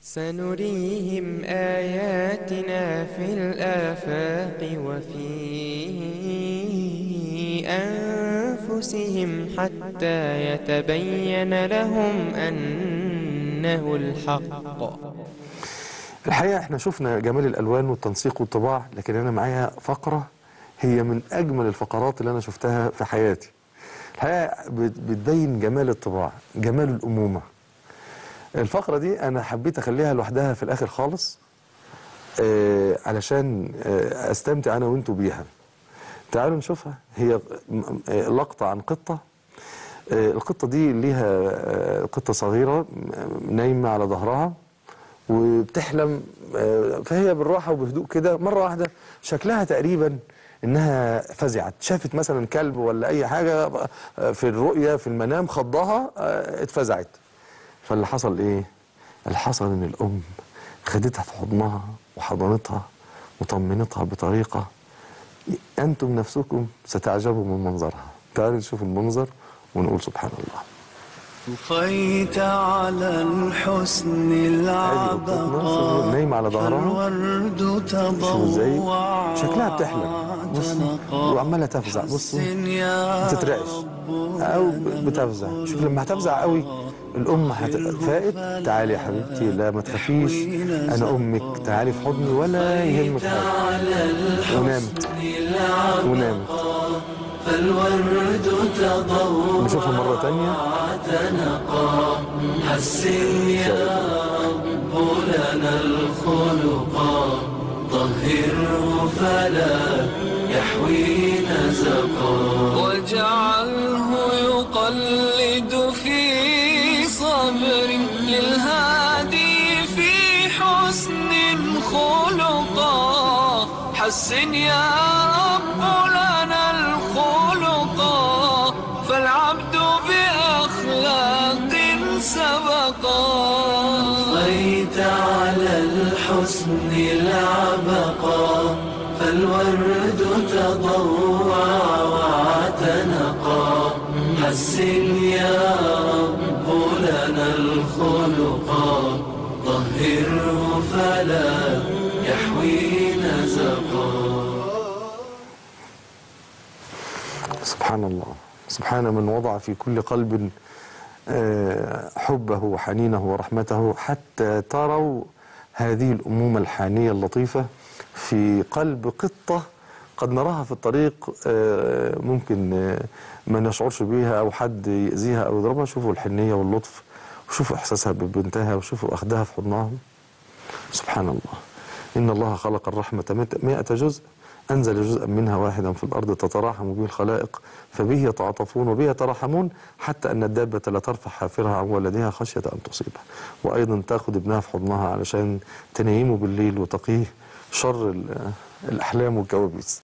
سنريهم آياتنا في الآفاق وفي أنفسهم حتى يتبين لهم أنه الحق. الحقيقة احنا شفنا جمال الألوان والتنسيق والطباع، لكن أنا معايا فقرة هي من أجمل الفقرات اللي أنا شفتها في حياتي. الحقيقة بتبين جمال الطباع، جمال الأمومة. الفقرة دي أنا حبيت أخليها لوحدها في الآخر خالص علشان أستمتع أنا وإنتوا بيها. تعالوا نشوفها. هي لقطة عن قطة. القطة دي ليها قطة صغيرة نايمة على ظهرها وبتحلم، فهي بالراحة وبهدوء كده مرة واحدة شكلها تقريبا انها فزعت، شافت مثلا كلب ولا اي حاجة في الرؤية في المنام خضها، اتفزعت. فاللي حصل ايه؟ اللي حصل ان الام خدتها في حضنها وحضنتها وطمنتها بطريقة انتم نفسكم ستعجبوا من منظرها. تعالوا نشوف المنظر ونقول سبحان الله. طفيت على الحسن العبقى نايمة على ظهرها، شوفوا ازاي شكلها بتحلم، بصوا وعمالة تفزع، بصوا بتترعش او بتفزع. شوف لما هتفزع قوي الام فائت، تعالي يا حبيبتي، لا ما تخافيش انا امك، تعالي في حضني ولا يهمك حاجه. ونامت فالورد تضوع نشوفها مرة تانية. حسن يا رب لنا الخلقا، طهره فلا يحوي نزقا، واجعله يقلد في صبر للهادي في حسن خلقا. حسن يا رب لنا الخلقا، فالعبد بأخلاق سبقا. طفيت على الحسن العبقا، فالورد تضوع واعتنقا. حسن يا رب لنا الخلقا، طهره فلا يحوي نزقا. سبحان الله، سبحان من وضع في كل قلب حبه وحنينه ورحمته، حتى تروا هذه الأمومة الحانية اللطيفة في قلب قطة قد نراها في الطريق، ممكن ما نشعرش بيها أو حد يأذيها أو يضربها. شوفوا الحنية واللطف، وشوفوا إحساسها ببنتها، وشوفوا أخذها في حضنها. سبحان الله. إن الله خلق الرحمة 100 جزء، أنزل جزءا منها واحدا في الأرض تتراحم به الخلائق، فبه يتعاطفون وبه يتراحمون، حتى أن الدابة لا ترفع حافرها عن ولدها خشية أن تصيبه. وأيضا تأخذ ابنها في حضنها علشان تنيمه بالليل وتقيه شر الأحلام والكوابيس.